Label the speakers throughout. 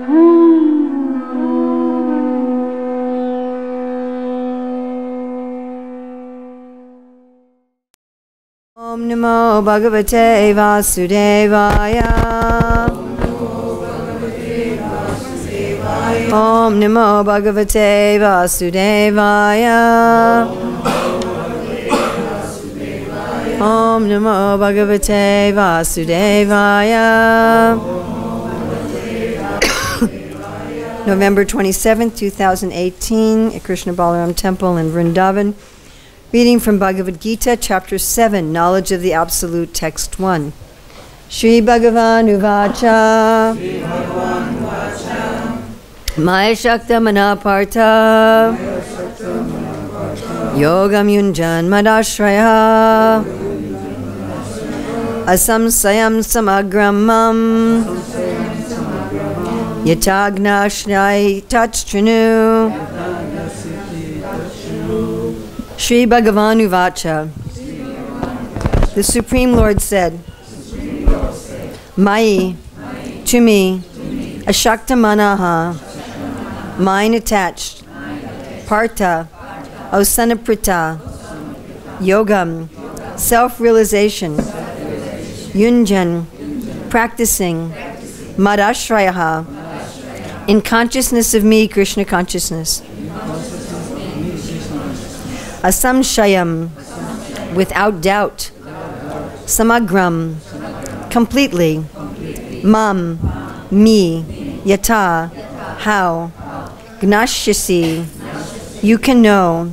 Speaker 1: Om Namo Bhagavate Vasudevaya. Om Namo Bhagavate Vasudevaya. Om Namo Bhagavate Vasudevaya. November 27th, 2018, at Krishna Balaram Temple in Vrindavan. Reading from Bhagavad-Gita, Chapter 7, Knowledge of the Absolute, Text 1. Shri Bhagavan Uvacha Maya Shakta Manaparta Yogam Yunjan Madashraya Asamsayam Samagramam Yatagna Tachtrinu Shri Bhagavan Uvacha. The Supreme Lord said, Mai, to me, Ashakta Manaha, mind attached, Partha, Osanaprita, Yogam, self-realization, Yunjan, practicing, Madashrayaha, in consciousness of me, Krishna consciousness. Asamshayam, without doubt. Samagram, completely. Mam, me. Yata, how. Gnashyasi, you can know.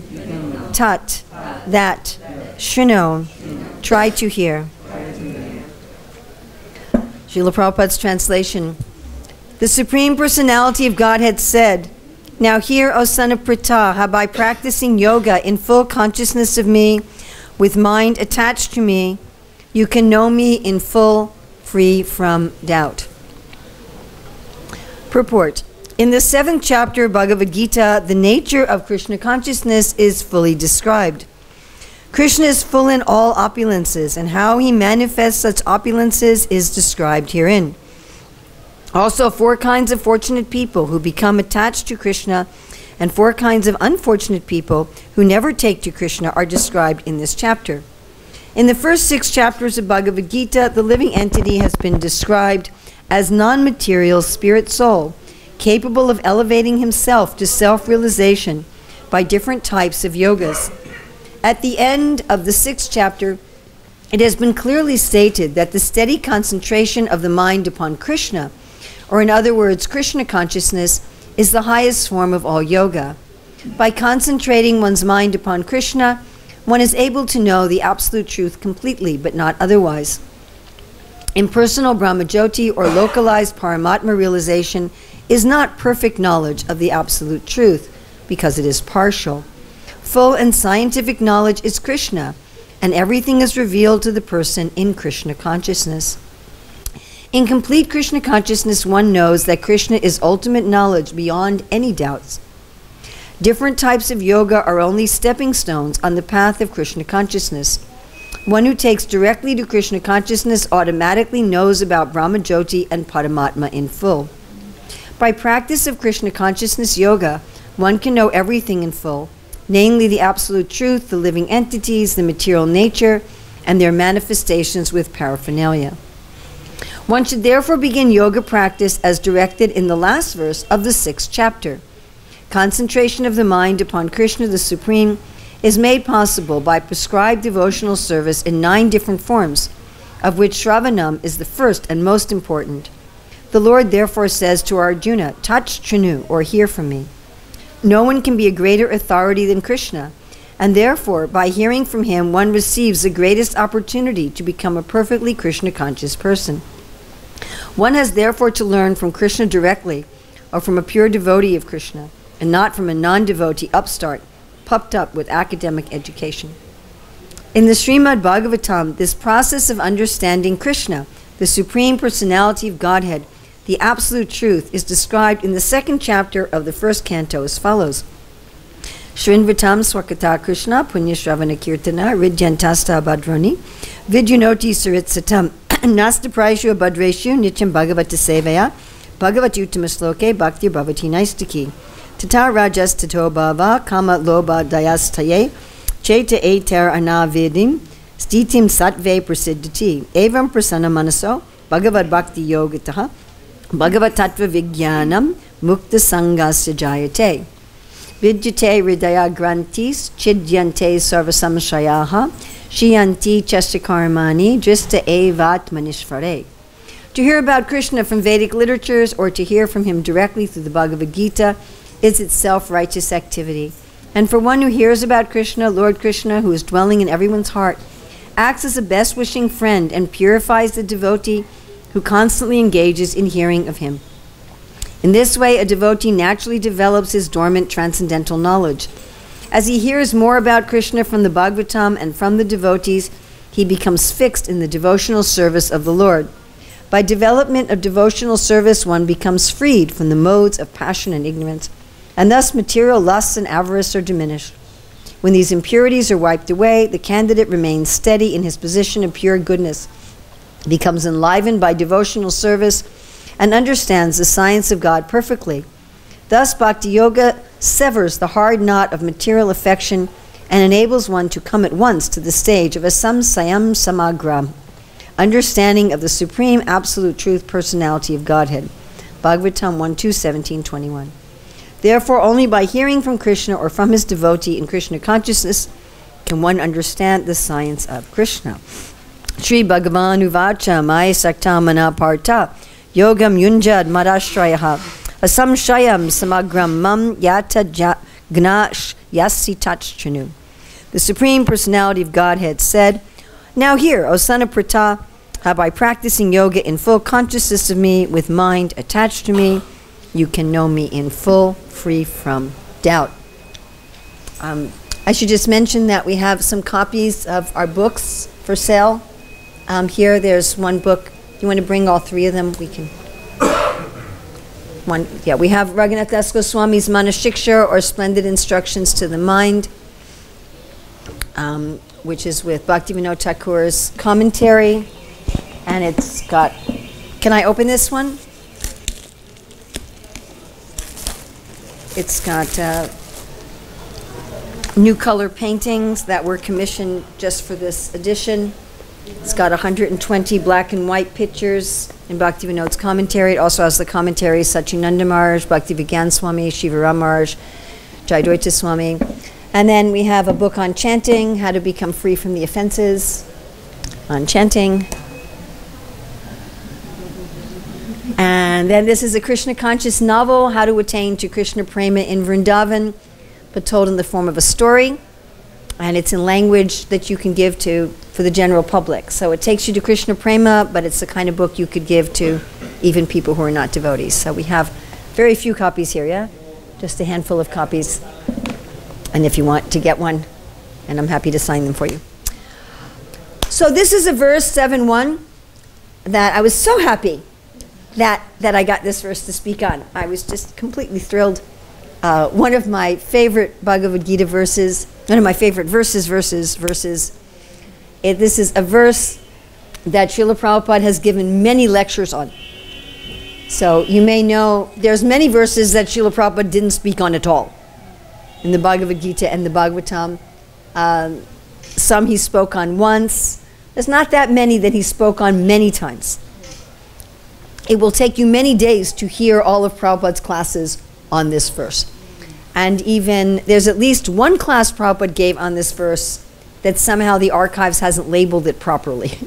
Speaker 1: Tat, that. Shrino, try to hear. Srila Prabhupada's translation. The Supreme Personality of Godhead said, now hear, O son of Pritha, how by practicing yoga in full consciousness of me, with mind attached to me, you can know me in full, free from doubt. Purport. In the 7th chapter of Bhagavad-Gita, the nature of Krishna consciousness is fully described. Krishna is full in all opulences, and how he manifests such opulences is described herein. Also, 4 kinds of fortunate people who become attached to Krishna and 4 kinds of unfortunate people who never take to Krishna are described in this chapter. In the first 6 chapters of Bhagavad Gita, the living entity has been described as non-material spirit soul, capable of elevating himself to self-realization by different types of yogas. At the end of the 6th chapter, it has been clearly stated that the steady concentration of the mind upon Krishna, or in other words, Krishna consciousness, is the highest form of all yoga. By concentrating one's mind upon Krishna, one is able to know the absolute truth completely, but not otherwise. Impersonal Brahmajyoti or localized Paramatma realization is not perfect knowledge of the absolute truth, because it is partial. Full and scientific knowledge is Krishna, and everything is revealed to the person in Krishna consciousness. In complete Krishna consciousness, one knows that Krishna is ultimate knowledge beyond any doubts. Different types of yoga are only stepping stones on the path of Krishna consciousness. One who takes directly to Krishna consciousness automatically knows about Brahmajyoti and Paramatma in full. By practice of Krishna consciousness yoga, one can know everything in full, namely the absolute truth, the living entities, the material nature, and their manifestations with paraphernalia. One should therefore begin yoga practice as directed in the last verse of the 6th chapter. Concentration of the mind upon Krishna the Supreme is made possible by prescribed devotional service in 9 different forms, of which Shravanam is the first and most important. The Lord therefore says to Arjuna, touch Trinu, or hear from me. No one can be a greater authority than Krishna, and therefore by hearing from him one receives the greatest opportunity to become a perfectly Krishna conscious person. One has therefore to learn from Krishna directly, or from a pure devotee of Krishna, and not from a non-devotee upstart, puffed up with academic education. In the Srimad Bhagavatam, this process of understanding Krishna, the Supreme Personality of Godhead, the Absolute Truth, is described in the 2nd chapter of the 1st canto as follows. Shrinvatam swakata Krishna punya shravana kirtana ridyantasta badroni vidyunoti saritsatam nasta praishu abadreshu nityam bhagavata sevaya Bhagavat Uttama Bhakti Bhavati Naistiki. Tata Rajas Tato Bhava Kama Loba Dayastaye Cheta Eter Anavidim Stitim Satve Prasiddhati Evam Prasanna Manaso Bhagavad Bhakti Yogataha Bhagavad Tattva Vigyanam Mukta Sangasya Jayate Vidyate Hridaya Grantis Chidyante Sarvasamshayaha Shiyanti Chastakarmani Drista Evat Manishvare. To hear about Krishna from Vedic literatures or to hear from him directly through the Bhagavad-Gita is itself righteous activity. And for one who hears about Krishna, Lord Krishna, who is dwelling in everyone's heart, acts as a best-wishing friend and purifies the devotee who constantly engages in hearing of him. In this way, a devotee naturally develops his dormant transcendental knowledge. As he hears more about Krishna from the Bhagavatam and from the devotees, he becomes fixed in the devotional service of the Lord. By development of devotional service, one becomes freed from the modes of passion and ignorance, and thus material lusts and avarice are diminished. When these impurities are wiped away, the candidate remains steady in his position of pure goodness, becomes enlivened by devotional service, and understands the science of God perfectly. Thus, bhakti-yoga severs the hard knot of material affection and enables one to come at once to the stage of a samsayam samagra, understanding of the supreme absolute truth personality of Godhead. Bhagavatam 1:2-17-21. Therefore, only by hearing from Krishna or from his devotee in Krishna consciousness can one understand the science of Krishna. Sri Bhagavan Uvacha Mai Saktamana Partha Yogam Yunjad Madashrayaha Asamshayam Samagram Mam Yata Gnash Yasi Tachchanu. The Supreme Personality of Godhead said, "Now hear, O son of Pratha, how by practicing yoga in full consciousness of me, with mind attached to me, you can know me in full, free from doubt." I should just mention that we have some copies of our books for sale. Here, there's one book. You want to bring all three of them? We can. One, yeah, we have Raghunath Das Goswami's Manashiksha, or Splendid Instructions to the Mind, which is with Bhaktivinoda Thakur's commentary. And it's got, can I open this one? It's got new color paintings that were commissioned just for this edition. It's got 120 black and white pictures in Bhaktivinoda's commentary. It also has the commentaries Sachinanda Maharaj, Bhaktivigyan Swami, Shivaram Maharaj, Jayadvaita Swami. And then we have a book on chanting, how to become free from the offenses, on chanting. And then this is a Krishna conscious novel, How to Attain to Krishna Prema in Vrindavan, but told in the form of a story. And it's in language that you can give to for the general public. So it takes you to Krishna Prema, but it's the kind of book you could give to even people who are not devotees. So we have very few copies here, yeah? Just a handful of copies. And if you want to get one, and I'm happy to sign them for you. So this is a verse 7:1 that I was so happy that I got this verse to speak on. I was just completely thrilled. One of my favorite Bhagavad-Gita verses, one of my favorite verses. This is a verse that Srila Prabhupada has given many lectures on. So you may know there's many verses that Srila Prabhupada didn't speak on at all in the Bhagavad-Gita and the Bhagavatam. Some he spoke on once. There's not that many that he spoke on many times. It will take you many days to hear all of Prabhupada's classes on this verse. And even, there's at least one class Prabhupada gave on this verse that somehow the archives hasn't labeled it properly.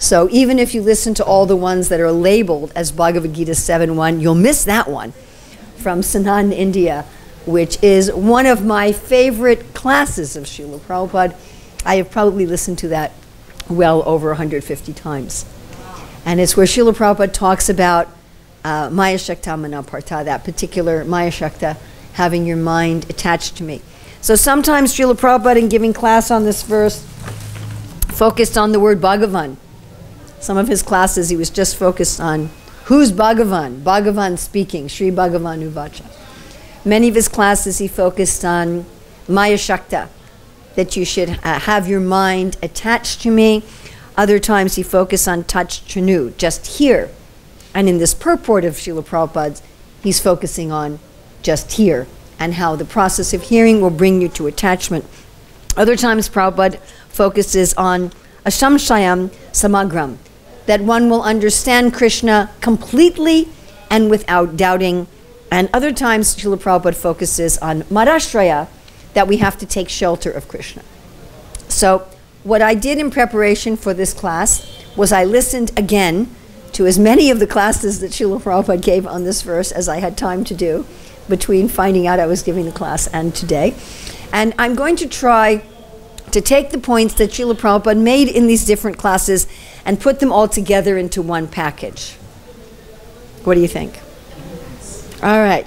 Speaker 1: So even if you listen to all the ones that are labeled as Bhagavad Gita 7:1, you'll miss that one from Sanatan, India, which is one of my favorite classes of Srila Prabhupada. I have probably listened to that well over 150 times. And it's where Srila Prabhupada talks about Maya Shakta Manaparta, that particular Maya Shakta, having your mind attached to me. So sometimes Srila Prabhupada, in giving class on this verse, focused on the word Bhagavan. Some of his classes he was just focused on who's Bhagavan, Bhagavan speaking, Sri Bhagavan Uvacha. Many of his classes he focused on Maya Shakta, that you should have your mind attached to me. Other times he focused on touch trinu, just here. And in this purport of Srila Prabhupada's, he's focusing on just here and how the process of hearing will bring you to attachment. Other times Prabhupada focuses on ashamshayam samagram, that one will understand Krishna completely and without doubting. And other times Srila Prabhupada focuses on madashraya, that we have to take shelter of Krishna. So what I did in preparation for this class was I listened again to as many of the classes that Srila Prabhupada gave on this verse as I had time to do between finding out I was giving the class and today. And I'm going to try to take the points that Srila Prabhupada made in these different classes and put them all together into one package. What do you think? All right.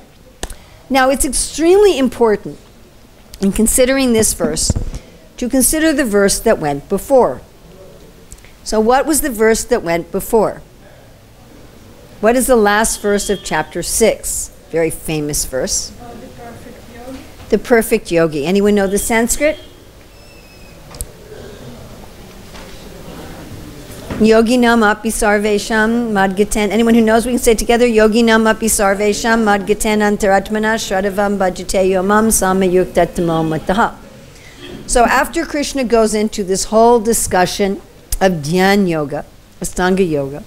Speaker 1: Now, it's extremely important in considering this verse to consider the verse that went before. So what was the verse that went before? What is the last verse of chapter 6? Very famous verse.
Speaker 2: The perfect yogi.
Speaker 1: The perfect yogi. Anyone know the Sanskrit? Yoginam api sarvesham madgaten. Anyone who knows, we can say it together. Yoginam api sarvesham madgaten antaratmana shradavam bhajate yomam samayuktatamo mataha. So after Krishna goes into this whole discussion of Dhyan Yoga, Astanga Yoga,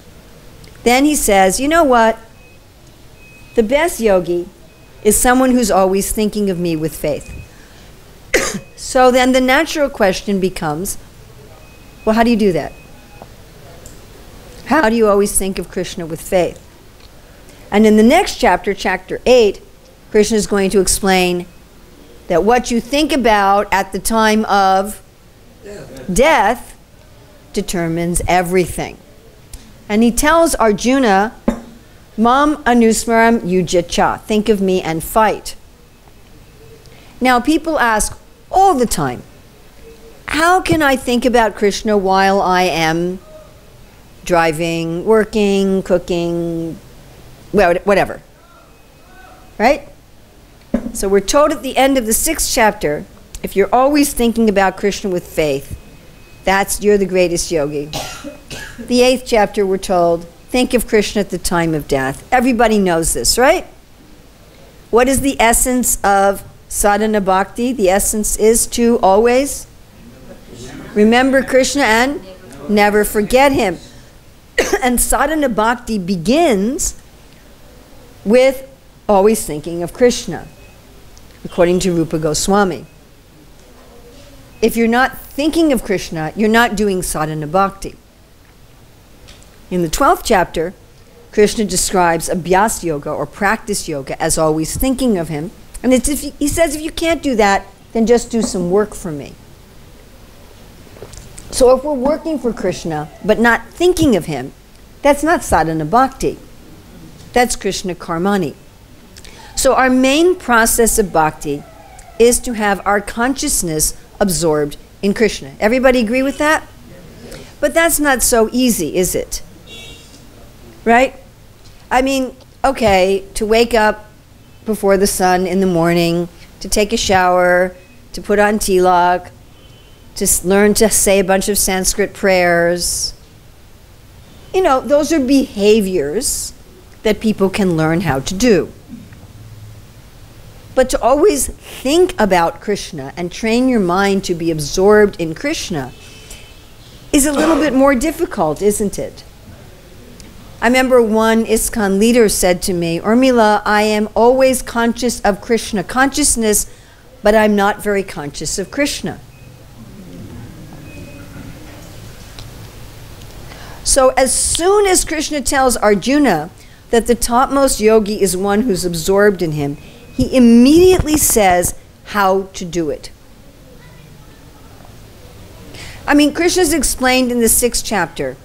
Speaker 1: then he says, you know what? The best yogi is someone who's always thinking of me with faith. So then the natural question becomes, well, how do you do that? How do you always think of Krishna with faith? And in the next chapter, chapter 8, Krishna is going to explain that what you think about at the time of death determines everything. And he tells Arjuna, Mam anusmaram yujacha, think of me and fight. Now people ask all the time, how can I think about Krishna while I am driving, working, cooking, well, whatever, right? So we're told at the end of the 6th chapter, if you're always thinking about Krishna with faith, you're the greatest yogi. The 8th chapter, we're told, think of Krishna at the time of death. Everybody knows this, right? What is the essence of sadhana bhakti? The essence is to always remember Krishna and never forget him. And sadhana bhakti begins with always thinking of Krishna, according to Rupa Goswami. If you're not thinking of Krishna, you're not doing sadhana bhakti. In the 12th chapter, Krishna describes abhyas yoga or practice yoga as always thinking of him. And he says, if you can't do that, then just do some work for me. So if we're working for Krishna, but not thinking of him, that's not sadhana bhakti. That's Krishna karmani. So our main process of bhakti is to have our consciousness absorbed in Krishna. Everybody agree with that? But that's not so easy, is it? Right? I mean, okay, to wake up before the sun in the morning, to take a shower, to put on tilak, to learn to say a bunch of Sanskrit prayers. You know, those are behaviors that people can learn how to do. But to always think about Krishna and train your mind to be absorbed in Krishna is a little bit more difficult, isn't it? I remember one ISKCON leader said to me, Urmila, I am always conscious of Krishna consciousness, but I'm not very conscious of Krishna. So as soon as Krishna tells Arjuna that the topmost yogi is one who's absorbed in him, he immediately says how to do it. I mean, Krishna's explained in the 6th chapter,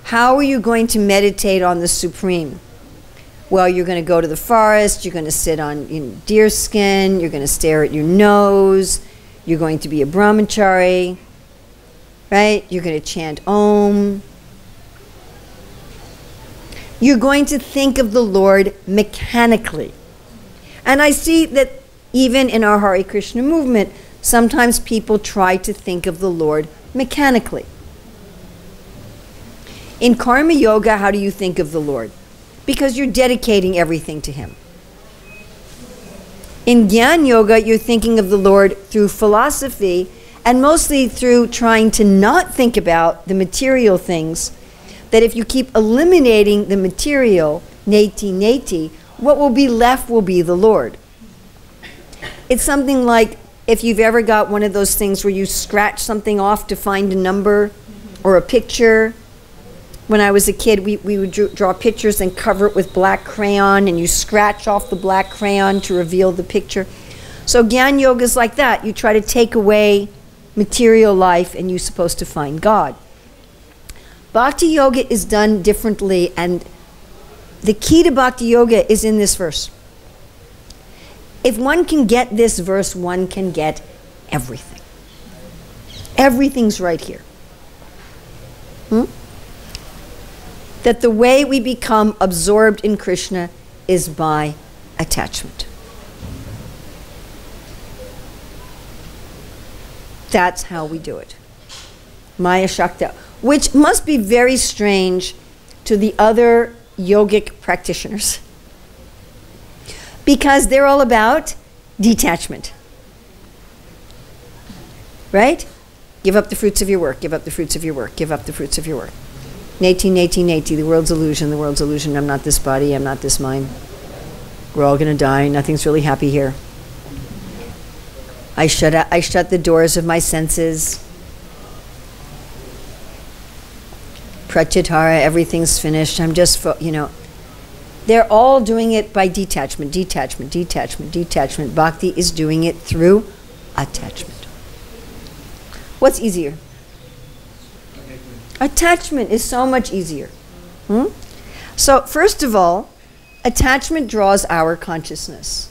Speaker 1: how are you going to meditate on the Supreme? Well, you're going to go to the forest, you're going to sit on deer skin, you're going to stare at your nose, you're going to be a brahmachari, right? You're going to chant Om. You're going to think of the Lord mechanically. And I see that even in our Hare Krishna movement, sometimes people try to think of the Lord mechanically. In karma yoga, how do you think of the Lord? because you're dedicating everything to Him. In Jnana Yoga, you're thinking of the Lord through philosophy, and mostly through trying to not think about the material things, that if you keep eliminating the material, neti, what will be left will be the Lord. It's something like if you've ever got one of those things where you scratch something off to find a number or a picture. When I was a kid, we would draw pictures and cover it with black crayon, and you scratch off the black crayon to reveal the picture. So Jnana Yoga is like that. You try to take away material life and you're supposed to find God. Bhakti Yoga is done differently, and the key to Bhakti Yoga is in this verse. If one can get this verse, one can get everything. Everything's right here. That the way we become absorbed in Krishna is by attachment. That's how we do it. Maya Shakta, which must be very strange to the other yogic practitioners, because they're all about detachment. Right? Give up the fruits of your work, give up the fruits of your work, give up the fruits of your work. Neti, the world's illusion, I'm not this body, I'm not this mind. We're all going to die, nothing's really happy here. I shut the doors of my senses. Pratyatara, everything's finished. I'm just, they're all doing it by detachment. Bhakti is doing it through attachment. What's easier? Attachment is so much easier. So, first of all, attachment draws our consciousness.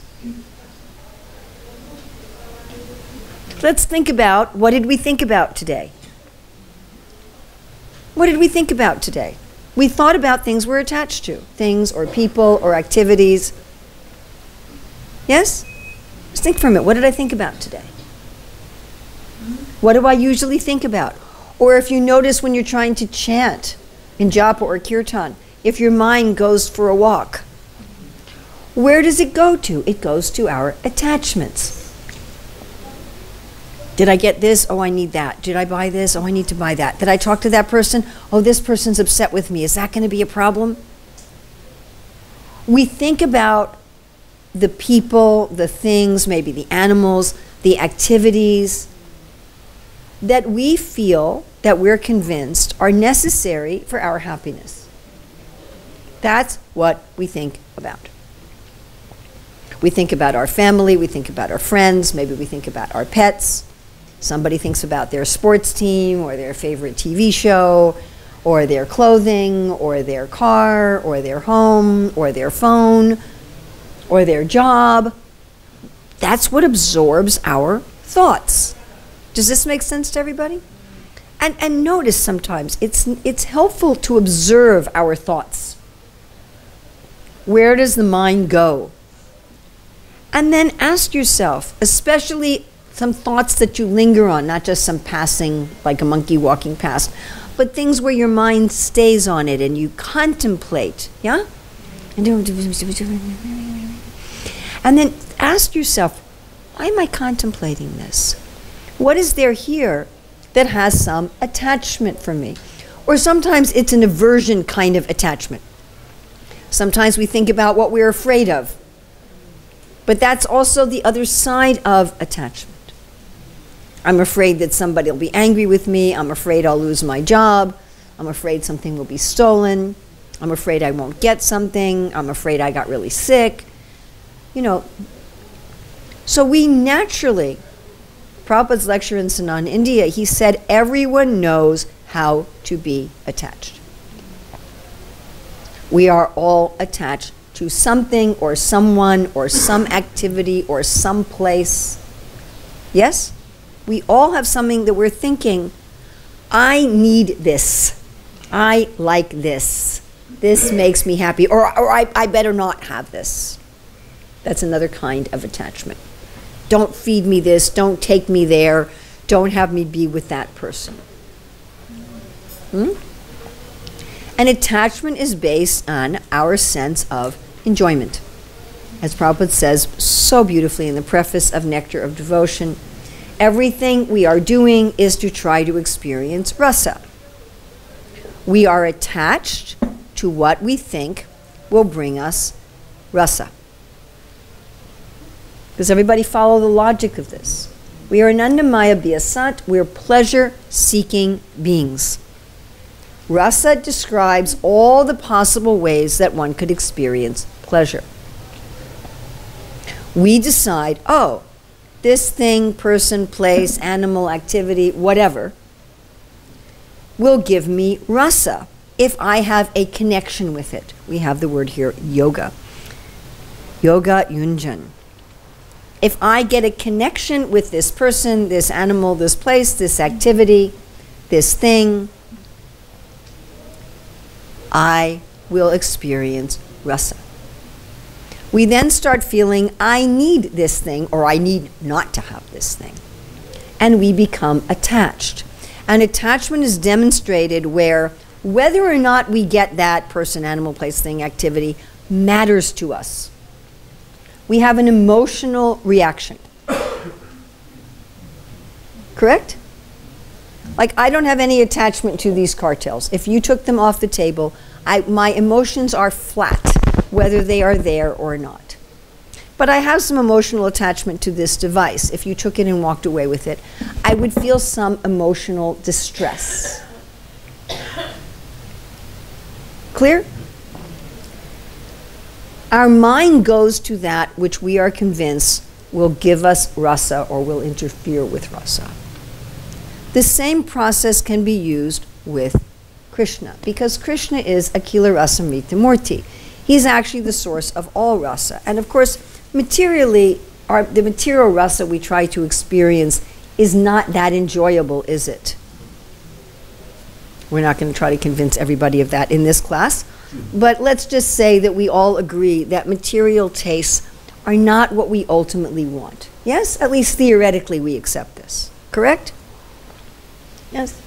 Speaker 1: Let's think about, what did we think about today? What did we think about today? We thought about things we're attached to, things or people or activities. Yes? Just think for a minute. What did I think about today? What do I usually think about? Or if you notice when you're trying to chant in japa or kirtan, if your mind goes for a walk, where does it go to? It goes to our attachments. Did I get this? Oh, I need that. Did I buy this? Oh, I need to buy that. Did I talk to that person? Oh, this person's upset with me. Is that going to be a problem? We think about the people, the things, maybe the animals, the activities that we feel, that we're convinced are necessary for our happiness. That's what we think about. We think about our family, we think about our friends, maybe we think about our pets. Somebody thinks about their sports team or their favorite TV show or their clothing or their car or their home or their phone or their job. That's what absorbs our thoughts. Does this make sense to everybody? And notice sometimes it's helpful to observe our thoughts. Where does the mind go? And then ask yourself, especially some thoughts that you linger on, not just some passing, like a monkey walking past, but things where your mind stays on it and you contemplate, yeah? And then ask yourself, why am I contemplating this? What is there here that has some attachment for me? Or sometimes it's an aversion kind of attachment. Sometimes we think about what we're afraid of. But that's also the other side of attachment. I'm afraid that somebody will be angry with me. I'm afraid I'll lose my job. I'm afraid something will be stolen. I'm afraid I won't get something. I'm afraid I got really sick. So we naturally, Prabhupada's lecture in Sanatan, India, he said everyone knows how to be attached. We are all attached to something or someone or some activity or some place. Yes? We all have something that we're thinking, I need this. I like this. This makes me happy. Or I better not have this. That's another kind of attachment. Don't feed me this. Don't take me there. Don't have me be with that person. And attachment is based on our sense of enjoyment. As Prabhupada says so beautifully in the preface of Nectar of Devotion, everything we are doing is to try to experience rasa. We are attached to what we think will bring us rasa. Does everybody follow the logic of this? We are Anandamaya Bhyasat, we're pleasure-seeking beings. Rasa describes all the possible ways that one could experience pleasure. We decide, oh, this thing, person, place, animal, activity, whatever, will give me rasa if I have a connection with it. We have the word here, yoga. Yoga yunjan. If I get a connection with this person, this animal, this place, this activity, this thing, I will experience rasa. We then start feeling, I need this thing, or I need not to have this thing. And we become attached. And attachment is demonstrated where whether or not we get that person, animal, place, thing, activity matters to us. We have an emotional reaction. Correct? Like, I don't have any attachment to these cartels. If you took them off the table, my emotions are flat, whether they are there or not. But I have some emotional attachment to this device. If you took it and walked away with it, I would feel some emotional distress. Clear? Our mind goes to that which we are convinced will give us rasa or will interfere with rasa. The same process can be used with Krishna, because Krishna is Akila Rasa Mrita Murti. He's actually the source of all rasa. And of course, materially, the material rasa we try to experience is not that enjoyable, is it? We're not going to try to convince everybody of that in this class. But let's just say that we all agree that material tastes are not what we ultimately want. Yes? At least theoretically we accept this. Correct? Yes?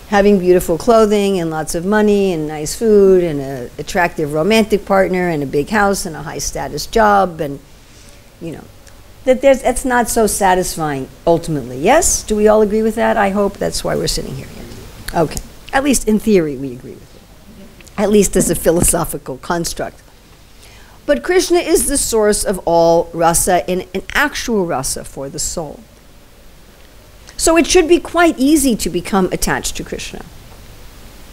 Speaker 1: Having beautiful clothing and lots of money and nice food and an attractive romantic partner and a big house and a high status job, and you know, that's not so satisfying ultimately. Yes? Do we all agree with that? I hope that's why we're sitting here. Okay. At least in theory we agree with it. At least as a philosophical construct. But Krishna is the source of all rasa, in an actual rasa for the soul. So it should be quite easy to become attached to Krishna,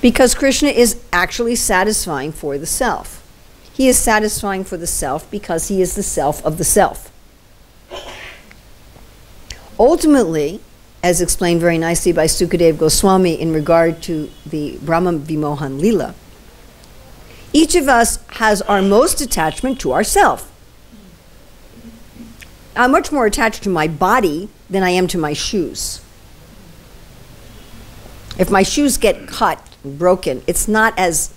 Speaker 1: because Krishna is actually satisfying for the self. He is satisfying for the self because he is the self of the self. Ultimately, as explained very nicely by Sukadeva Goswami in regard to the Brahma Vimohan Lila, each of us has our most attachment to ourself. I'm much more attached to my body than I am to my shoes. If my shoes get cut, broken, it's not as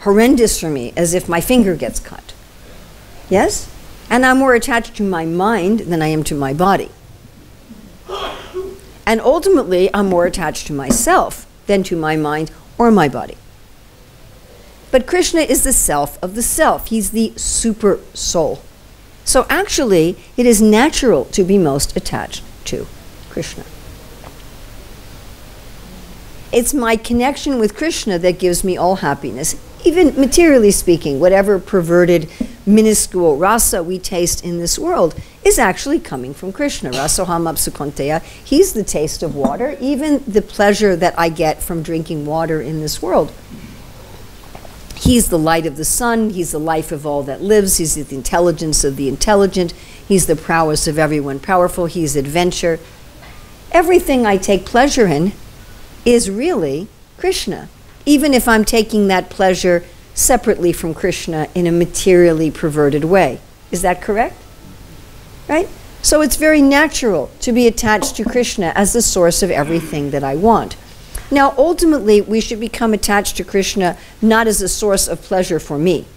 Speaker 1: horrendous for me as if my finger gets cut. Yes? And I'm more attached to my mind than I am to my body. And ultimately, I'm more attached to myself than to my mind or my body. But Krishna is the self of the self. He's the super soul. So actually, it is natural to be most attached to Krishna. It's my connection with Krishna that gives me all happiness. Even materially speaking, whatever perverted, minuscule rasa we taste in this world is actually coming from Krishna. Rasoham apsukonteya. He's the taste of water. Even the pleasure that I get from drinking water in this world. He's the light of the sun. He's the life of all that lives. He's the intelligence of the intelligent. He's the prowess of everyone powerful. He's adventure. Everything I take pleasure in is really Krishna, even if I'm taking that pleasure separately from Krishna in a materially perverted way. Is that correct? Right? So it's very natural to be attached to Krishna as the source of everything that I want. Now, ultimately, we should become attached to Krishna not as a source of pleasure for me.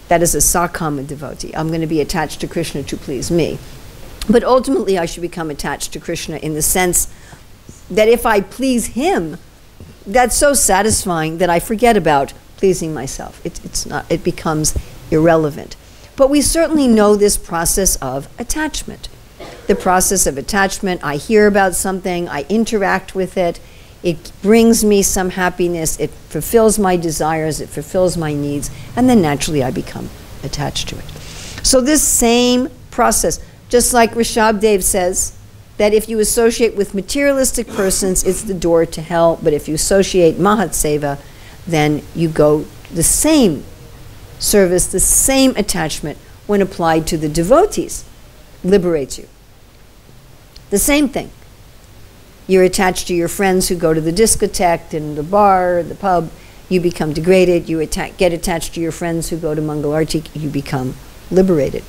Speaker 1: That is a sakama devotee. I'm going to be attached to Krishna to please me. But ultimately, I should become attached to Krishna in the sense that if I please him, that's so satisfying that I forget about pleasing myself. It becomes irrelevant. But we certainly know this process of attachment. The process of attachment, I hear about something, I interact with it, it brings me some happiness, it fulfills my desires, it fulfills my needs, and then naturally I become attached to it. So this same process, just like Rishabdev says, that if you associate with materialistic persons, it's the door to hell, but if you associate Mahatseva, then you go the same service, the same attachment when applied to the devotees liberates you. The same thing. You're attached to your friends who go to the discotheque and the bar, the pub, you become degraded. You get attached to your friends who go to Mangalarti, you become liberated.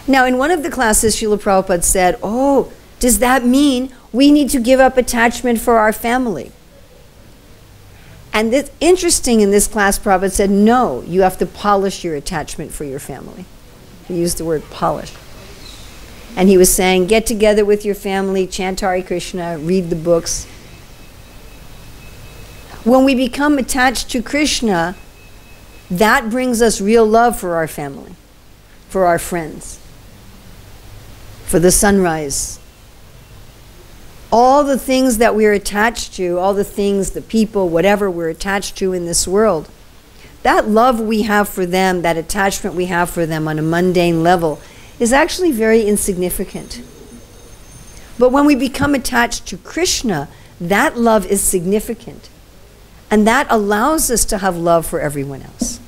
Speaker 1: Now, in one of the classes, Srila Prabhupada said, oh, does that mean we need to give up attachment for our family? And it's interesting, in this class, Prabhupada said, no, you have to polish your attachment for your family. He used the word polish. And he was saying, get together with your family, chant Hare Krishna, read the books. When we become attached to Krishna, that brings us real love for our family, for our friends, for the sunrise. All the things that we're attached to, all the things, the people, whatever we're attached to in this world, that love we have for them, that attachment we have for them on a mundane level is actually very insignificant. But when we become attached to Krishna, that love is significant. And that allows us to have love for everyone else.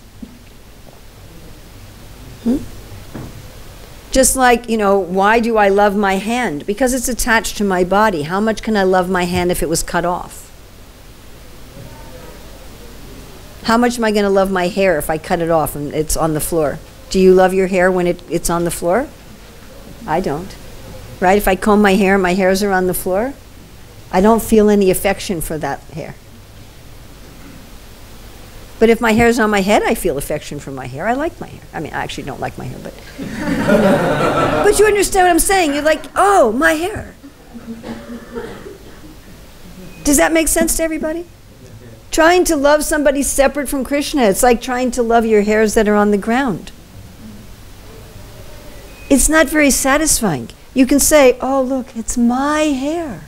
Speaker 1: Just like, why do I love my hand? Because it's attached to my body. How much can I love my hand if it was cut off? How much am I going to love my hair if I cut it off and it's on the floor? Do you love your hair when it's on the floor? I don't. Right? If I comb my hair and my hairs are on the floor, I don't feel any affection for that hair. But if my hair's on my head, I feel affection for my hair. I like my hair. I mean, I actually don't like my hair, but... But you understand what I'm saying. You're like, oh, my hair. Does that make sense to everybody? Trying to love somebody separate from Krishna, it's like trying to love your hairs that are on the ground. It's not very satisfying. You can say, oh, look, it's my hair.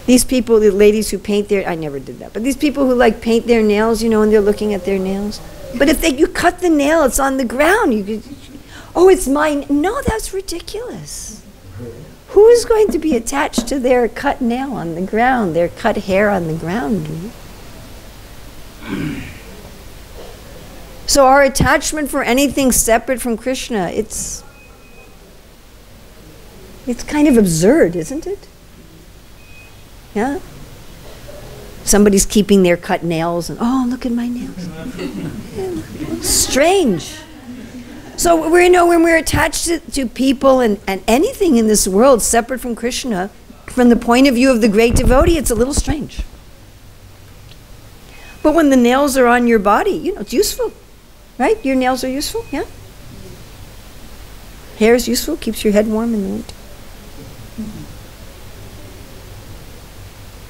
Speaker 1: These people, the ladies who paint their, I never did that, but these people who like paint their nails, and they're looking at their nails. But if you cut the nail, it's on the ground. You could, oh, it's mine. No, that's ridiculous. Who is going to be attached to their cut nail on the ground, their cut hair on the ground? So our attachment for anything separate from Krishna, it's kind of absurd, isn't it? Yeah? Somebody's keeping their cut nails and, oh, look at my nails. Strange. So when we're attached to people and anything in this world separate from Krishna, from the point of view of the great devotee, it's a little strange. But when the nails are on your body, it's useful. Right? Your nails are useful, yeah? Hair is useful, keeps your head warm in the winter.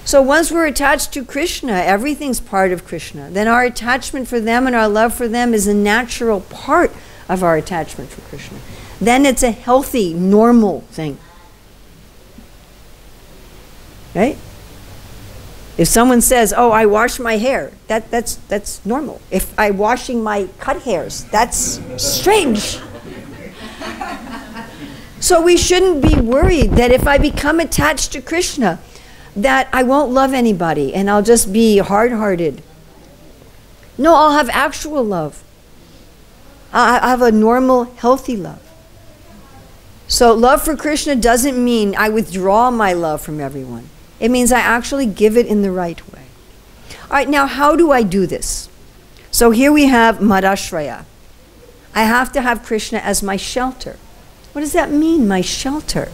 Speaker 1: So once we're attached to Krishna, everything's part of Krishna. Then our attachment for them and our love for them is a natural part of our attachment for Krishna. Then it's a healthy, normal thing. Right? If someone says, oh, I wash my hair, that's normal. If I'm washing my cut hairs, that's strange. So we shouldn't be worried that if I become attached to Krishna, that I won't love anybody and I'll just be hard-hearted. No, I'll have actual love. I'll have a normal, healthy love. So love for Krishna doesn't mean I withdraw my love from everyone. It means I actually give it in the right way. All right, now how do I do this? So here we have Madashraya. I have to have Krishna as my shelter. What does that mean, my shelter?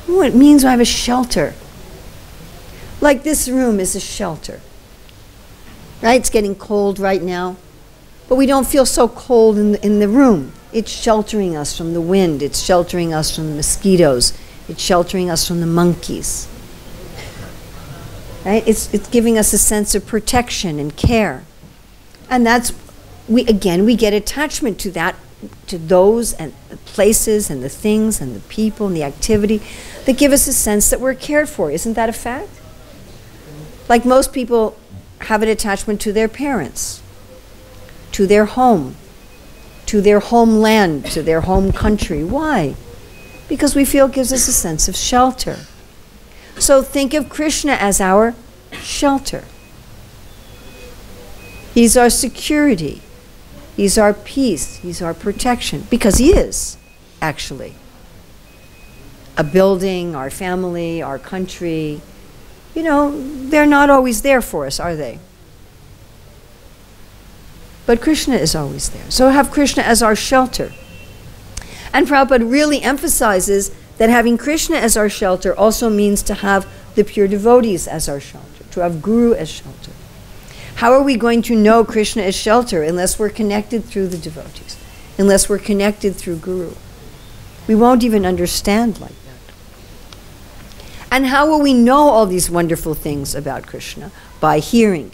Speaker 1: Oh, it means I have a shelter. Like this room is a shelter. Right? It's getting cold right now. But we don't feel so cold in the room. It's sheltering us from the wind. It's sheltering us from the mosquitoes. It's sheltering us from the monkeys. Right? It's giving us a sense of protection and care. And that's, we get attachment to that, to those and the places and the things and the people and the activity that give us a sense that we're cared for. Isn't that a fact? Like most people have an attachment to their parents, to their home, to their homeland, to their home country. Why? Because we feel it gives us a sense of shelter. So think of Krishna as our shelter. He's our security. He's our peace. He's our protection. Because he is, actually. A building, our family, our country, you know, they're not always there for us, are they? But Krishna is always there. So have Krishna as our shelter. And Prabhupada really emphasizes that having Krishna as our shelter also means to have the pure devotees as our shelter, to have Guru as shelter. How are we going to know Krishna as shelter unless we're connected through the devotees, unless we're connected through Guru? We won't even understand like that. And how will we know all these wonderful things about Krishna? By hearing.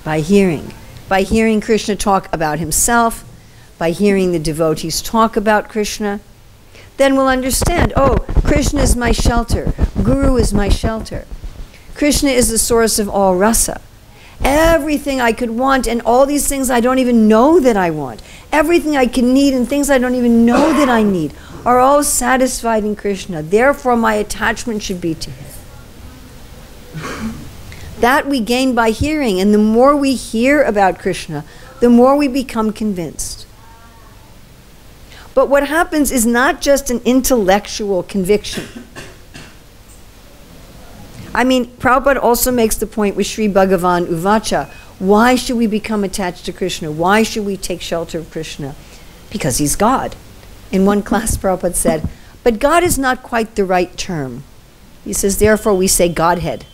Speaker 1: By hearing. By hearing Krishna talk about himself, by hearing the devotees talk about Krishna, then we'll understand, oh, Krishna is my shelter. Guru is my shelter. Krishna is the source of all rasa. Everything I could want and all these things I don't even know that I want, everything I can need and things I don't even know that I need are all satisfied in Krishna. Therefore, my attachment should be to him. That we gain by hearing, and the more we hear about Krishna, the more we become convinced. But what happens is not just an intellectual conviction. I mean, Prabhupada also makes the point with Sri Bhagavan Uvacha. Why should we become attached to Krishna? Why should we take shelter of Krishna? Because he's God. In one class, Prabhupada said, but God is not quite the right term. He says, therefore we say Godhead.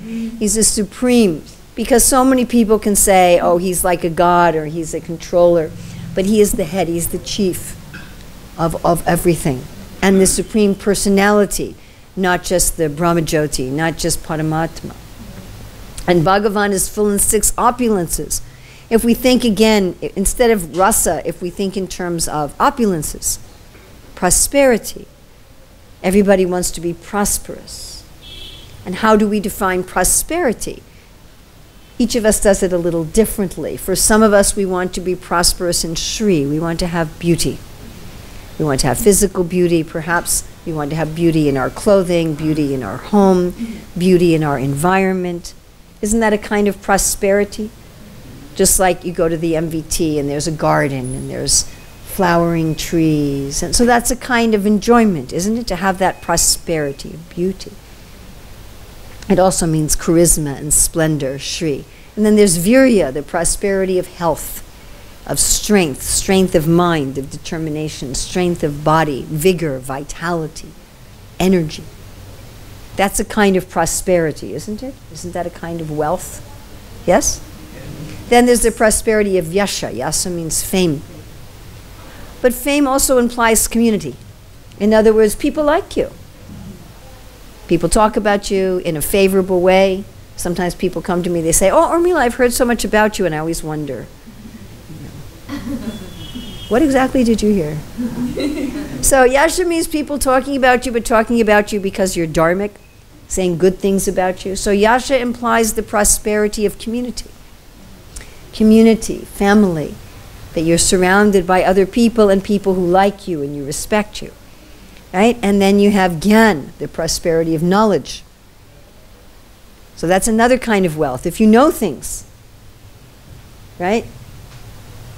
Speaker 1: He's a supreme, because so many people can say, oh, he's like a god or he's a controller, but he is the head, he's the chief of everything. And the supreme personality, not just the Brahmajyoti, not just Paramatma. And Bhagavan is full in 6 opulences. If we think again, instead of rasa, if we think in terms of opulences, prosperity, everybody wants to be prosperous. And how do we define prosperity? Each of us does it a little differently. For some of us, we want to be prosperous in Shri. We want to have beauty. We want to have physical beauty, perhaps. We want to have beauty in our clothing, beauty in our home, beauty in our environment. Isn't that a kind of prosperity? Just like you go to the MVT and there's a garden and there's flowering trees. And so that's a kind of enjoyment, isn't it? To have that prosperity of beauty. It also means charisma and splendor, Shri. And then there's virya, the prosperity of health, of strength, strength of mind, of determination, strength of body, vigor, vitality, energy. That's a kind of prosperity, isn't it? Isn't that a kind of wealth? Yes? Then there's the prosperity of yasha. Yasha means fame. But fame also implies community. In other words, people like you. People talk about you in a favorable way. Sometimes people come to me, they say, oh, Urmila, I've heard so much about you, and I always wonder, what exactly did you hear? So yasha means people talking about you, but talking about you because you're dharmic, saying good things about you. So yasha implies the prosperity of community. Community, family, that you're surrounded by other people and people who like you and you respect you. Right? And then you have gyan, the prosperity of knowledge. So that's another kind of wealth. If you know things, right?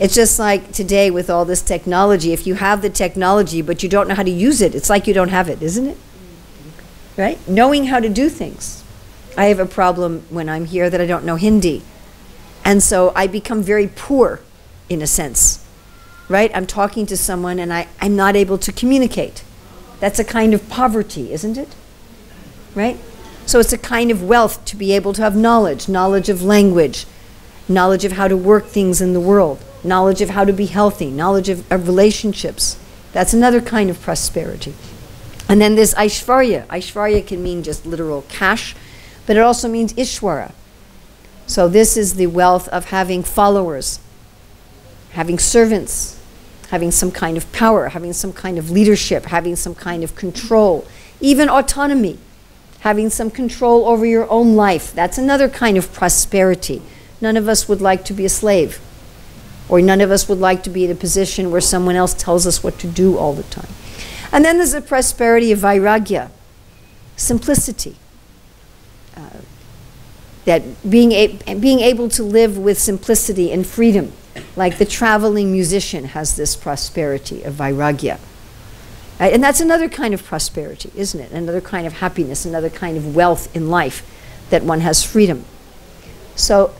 Speaker 1: It's just like today with all this technology. If you have the technology but you don't know how to use it, it's like you don't have it, isn't it? Right? Knowing how to do things. I have a problem when I'm here that I don't know Hindi. And so I become very poor in a sense. Right? I'm talking to someone and I'm not able to communicate. That's a kind of poverty, isn't it? Right? So it's a kind of wealth to be able to have knowledge, knowledge of language, knowledge of how to work things in the world, knowledge of how to be healthy, knowledge of relationships. That's another kind of prosperity. And then there's Aishvarya. Aishvarya can mean just literal cash, but it also means Ishwara. So this is the wealth of having followers, having servants, having some kind of power, having some kind of leadership, having some kind of control, even autonomy, having some control over your own life. That's another kind of prosperity. None of us would like to be a slave, or none of us would like to be in a position where someone else tells us what to do all the time. And then there's the prosperity of Vairagya, simplicity. That being able to live with simplicity and freedom, like the traveling musician has this prosperity of Vairagya. And that's another kind of prosperity, isn't it? Another kind of happiness, another kind of wealth in life, that one has freedom. So,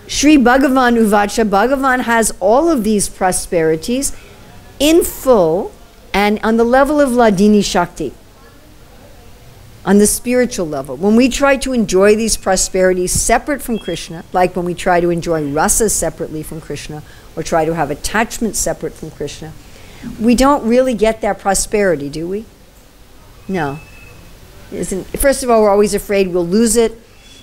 Speaker 1: Sri Bhagavan Uvacha, Bhagavan has all of these prosperities in full and on the level of Ladini Shakti, on the spiritual level. When we try to enjoy these prosperities separate from Krishna, like when we try to enjoy rasa separately from Krishna, or try to have attachment separate from Krishna, we don't really get that prosperity, do we? No. First of all, we're always afraid we'll lose it.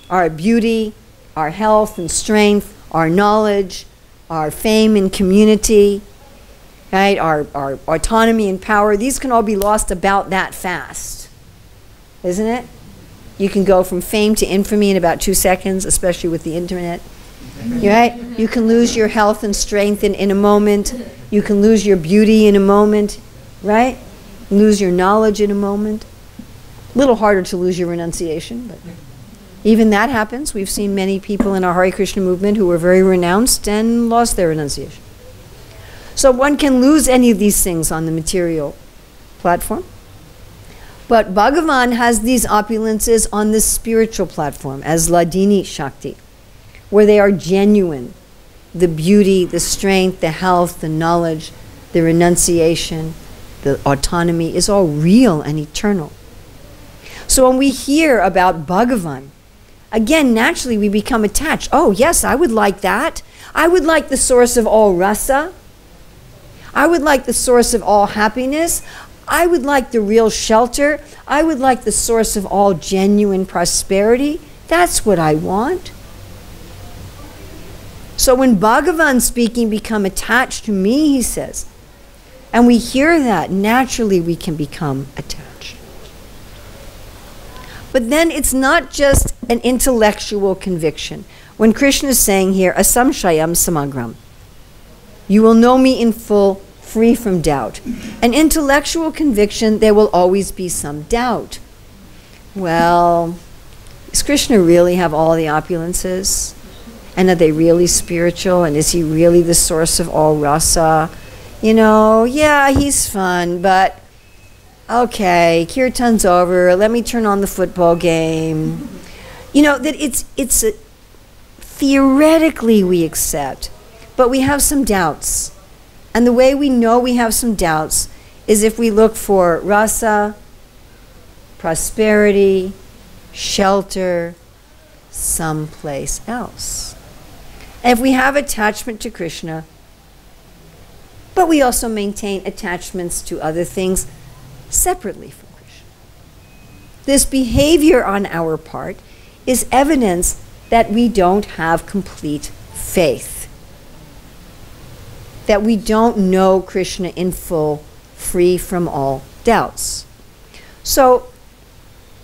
Speaker 1: Our beauty, our health and strength, our knowledge, our fame and community, right? Our autonomy and power, these can all be lost about that fast. Isn't it? You can go from fame to infamy in about 2 seconds, especially with the internet. Right? You can lose your health and strength in a moment. You can lose your beauty in a moment. Right? Lose your knowledge in a moment. A little harder to lose your renunciation, but even that happens. We've seen many people in our Hare Krishna movement who were very renounced and lost their renunciation. So one can lose any of these things on the material platform. But Bhagavan has these opulences on the spiritual platform as Ladini Shakti, where they are genuine. The beauty, the strength, the health, the knowledge, the renunciation, the autonomy is all real and eternal. So when we hear about Bhagavan, again, naturally we become attached. Oh, yes, I would like that. I would like the source of all rasa. I would like the source of all happiness. I would like the real shelter. I would like the source of all genuine prosperity. That's what I want. So when Bhagavan speaking become attached to me, he says, and we hear that, naturally we can become attached. But then it's not just an intellectual conviction. When Krishna is saying here, asamshayam samagram, you will know me in full, free from doubt. An intellectual conviction, there will always be some doubt. Well, does Krishna really have all the opulences? And are they really spiritual? And is he really the source of all rasa? You know, yeah, he's fun, but okay, kirtan's over, let me turn on the football game. You know, that it's theoretically we accept, but we have some doubts. And the way we know we have some doubts is if we look for rasa, prosperity, shelter, someplace else. And if we have attachment to Krishna, but we also maintain attachments to other things separately from Krishna, this behavior on our part is evidence that we don't have complete faith, that we don't know Krishna in full, free from all doubts. So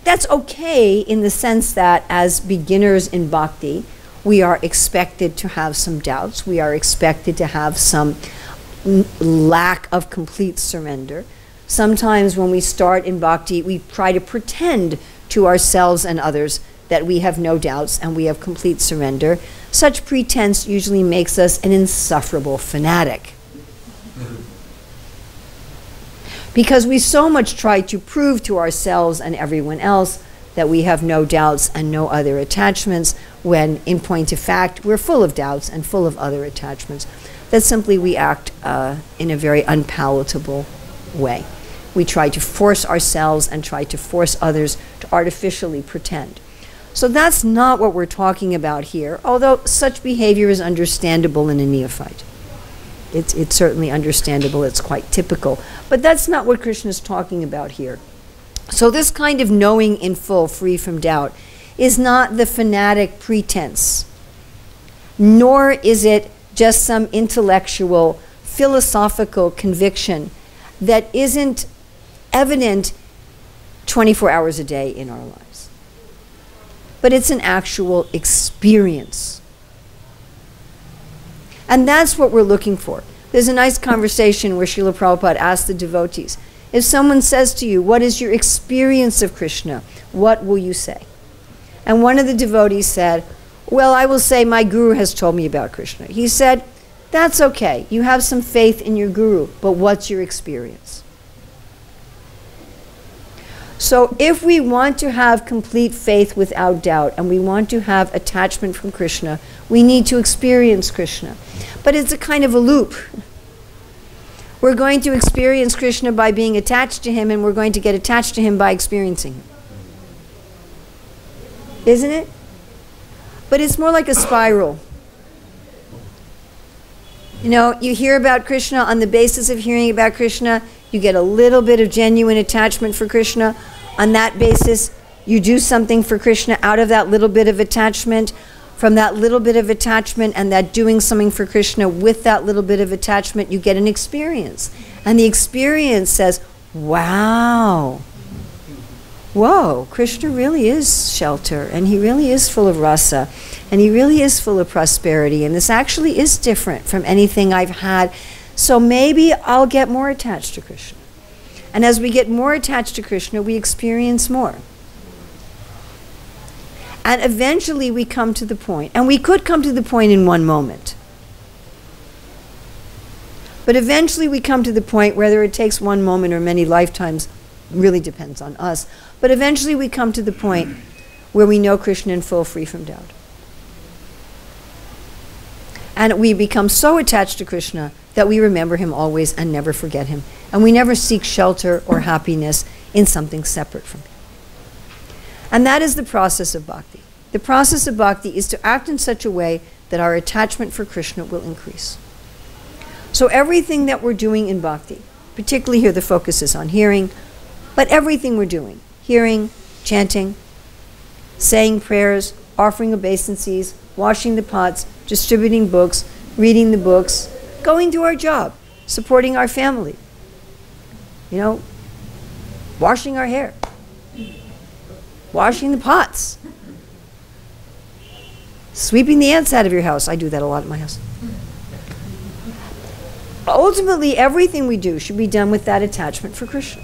Speaker 1: that's okay in the sense that as beginners in bhakti, we are expected to have some doubts. We are expected to have some lack of complete surrender. Sometimes when we start in bhakti, we try to pretend to ourselves and others that we have no doubts and we have complete surrender. Such pretense usually makes us an insufferable fanatic. Because we so much try to prove to ourselves and everyone else that we have no doubts and no other attachments, when in point of fact, we're full of doubts and full of other attachments. That simply we act in a very unpalatable way. We try to force ourselves and try to force others to artificially pretend. So that's not what we're talking about here, although such behavior is understandable in a neophyte. It's certainly understandable, it's quite typical. But that's not what Krishna is talking about here. So this kind of knowing in full, free from doubt, is not the fanatic pretense, nor is it just some intellectual, philosophical conviction that isn't evident 24 hours a day in our lives. But it's an actual experience. And that's what we're looking for. There's a nice conversation where Srila Prabhupada asked the devotees, if someone says to you, what is your experience of Krishna? What will you say? And one of the devotees said, well, I will say my guru has told me about Krishna. He said, that's okay. You have some faith in your guru, but what's your experience? So if we want to have complete faith without doubt, and we want to have attachment from Krishna, we need to experience Krishna. But it's a kind of a loop. We're going to experience Krishna by being attached to him, and we're going to get attached to him by experiencing him. Isn't it? But it's more like a spiral. You know, you hear about Krishna, on the basis of hearing about Krishna, you get a little bit of genuine attachment for Krishna. On that basis, you do something for Krishna out of that little bit of attachment. From that little bit of attachment and that doing something for Krishna with that little bit of attachment, you get an experience. And the experience says, wow, whoa, Krishna really is shelter, and he really is full of rasa, and he really is full of prosperity, and this actually is different from anything I've had. So maybe I'll get more attached to Krishna. And as we get more attached to Krishna, we experience more. And eventually we come to the point, and we could come to the point in one moment. But eventually we come to the point, whether it takes one moment or many lifetimes, really depends on us. But eventually we come to the point where we know Krishna in full, free from doubt. And we become so attached to Krishna that we remember him always and never forget him. And we never seek shelter or happiness in something separate from him. And that is the process of bhakti. The process of bhakti is to act in such a way that our attachment for Krishna will increase. So everything that we're doing in bhakti, particularly here the focus is on hearing, but everything we're doing, hearing, chanting, saying prayers, offering obeisances, washing the pots, distributing books, reading the books, going to our job, supporting our family, you know, washing our hair, washing the pots, sweeping the ants out of your house. I do that a lot at my house. Ultimately, everything we do should be done with that attachment for Krishna.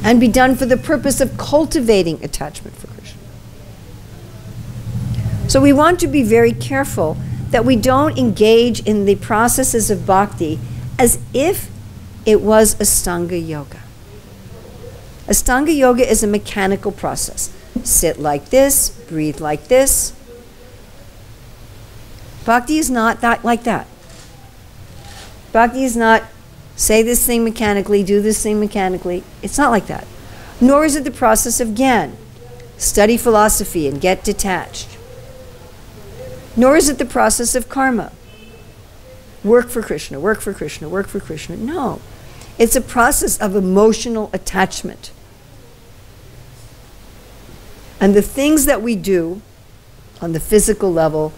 Speaker 1: And be done for the purpose of cultivating attachment for Krishna. So we want to be very careful that we don't engage in the processes of bhakti as if it was Ashtanga yoga. Ashtanga yoga is a mechanical process. Sit like this, breathe like this. Bhakti is not that like that. Bhakti is not say this thing mechanically, do this thing mechanically. It's not like that. Nor is it the process of Gyan. Study philosophy and get detached. Nor is it the process of karma. Work for Krishna, work for Krishna, work for Krishna. No. It's a process of emotional attachment. And the things that we do on the physical level,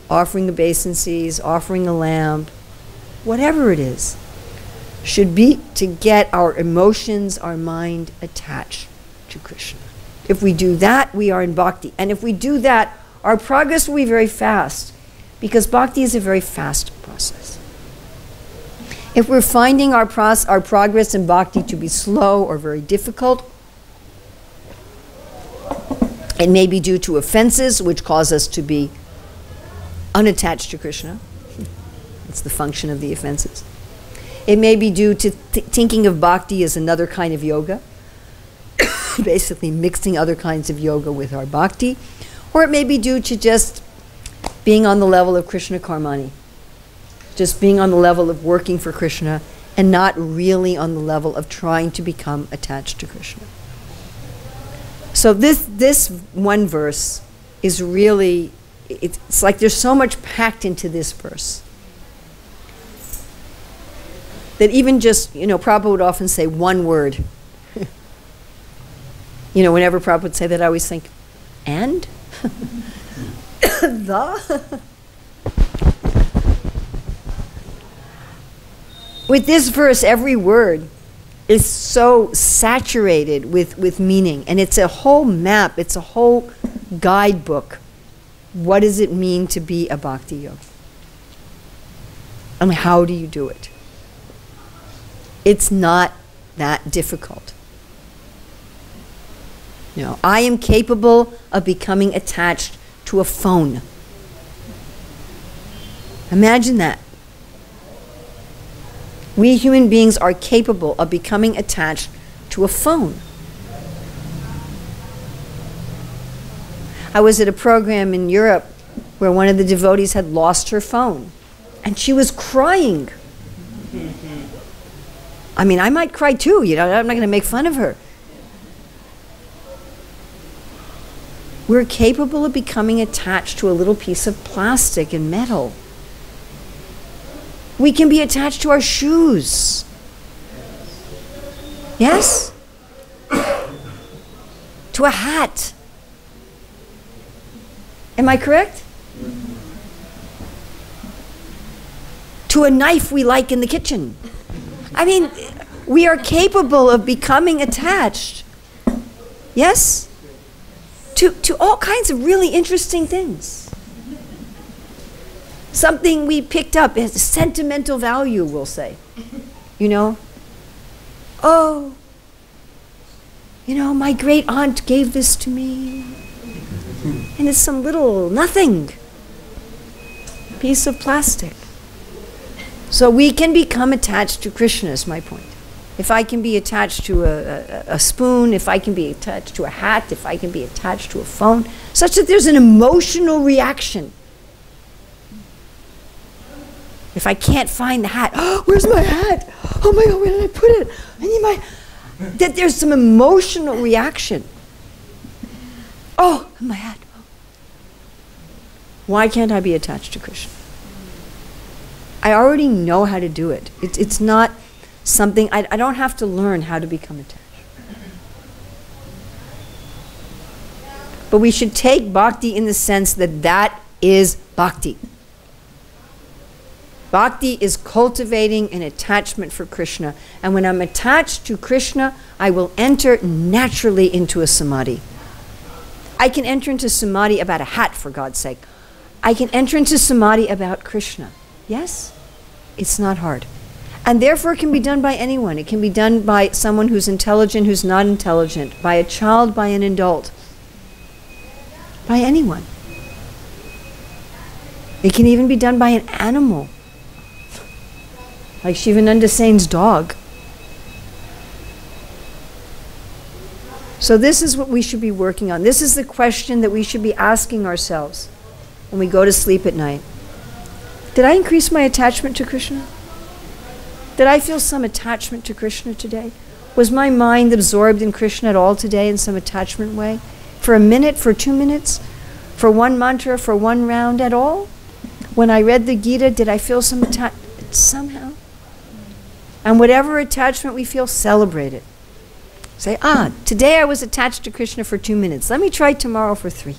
Speaker 1: offering obeisances, offering a lamb, whatever it is, should be to get our emotions, our mind attached to Krishna. If we do that, we are in bhakti. And if we do that, our progress will be very fast, because bhakti is a very fast process. If we're finding our progress in bhakti to be slow or very difficult, it may be due to offenses which cause us to be unattached to Krishna. It's the function of the offenses. It may be due to thinking of bhakti as another kind of yoga, basically mixing other kinds of yoga with our bhakti. Or it may be due to just being on the level of Krishna Karmani, just being on the level of working for Krishna and not really on the level of trying to become attached to Krishna. So this one verse is really, it's like there's so much packed into this verse that even just, Prabhupada would often say one word. Whenever Prabhupada would say that, I always think, and? The? With this verse, every word is so saturated with meaning, and it's a whole map, it's a whole guidebook. What does it mean to be a bhakti yogi? And how do you do it? It's not that difficult. I am capable of becoming attached to a phone. Imagine that. We human beings are capable of becoming attached to a phone. I was at a program in Europe where one of the devotees had lost her phone, and she was crying. I mean, I might cry too, I'm not going to make fun of her. We're capable of becoming attached to a little piece of plastic and metal. We can be attached to our shoes. Yes? To a hat. Am I correct? To a knife we like in the kitchen. I mean, we are capable of becoming attached. Yes? To all kinds of really interesting things. Something we picked up has sentimental value, we'll say. Oh, my great aunt gave this to me. And it's some little nothing piece of plastic. So we can become attached to Krishna, is my point. If I can be attached to a spoon, if I can be attached to a hat, if I can be attached to a phone, such that there's an emotional reaction. If I can't find the hat, oh, where's my hat? Oh my God, where did I put it? I need my... That there's some emotional reaction. Oh, my hat. Why can't I be attached to Krishna? I already know how to do it. It's not something, I don't have to learn how to become attached. But we should take bhakti in the sense that that is bhakti. Bhakti is cultivating an attachment for Krishna. And when I'm attached to Krishna, I will enter naturally into a samadhi. I can enter into samadhi about a hat, for God's sake. I can enter into samadhi about Krishna. Yes? It's not hard. And therefore it can be done by anyone. It can be done by someone who's intelligent, who's not intelligent, by a child, by an adult, by anyone. It can even be done by an animal, like Shivananda Sain's dog. So this is what we should be working on. This is the question that we should be asking ourselves when we go to sleep at night. Did I increase my attachment to Krishna? Did I feel some attachment to Krishna today? Was my mind absorbed in Krishna at all today in some attachment way? For a minute, for 2 minutes, for one mantra, for one round at all? When I read the Gita, did I feel some attachment somehow? And whatever attachment we feel, celebrate it. Say, today I was attached to Krishna for 2 minutes. Let me try tomorrow for 3.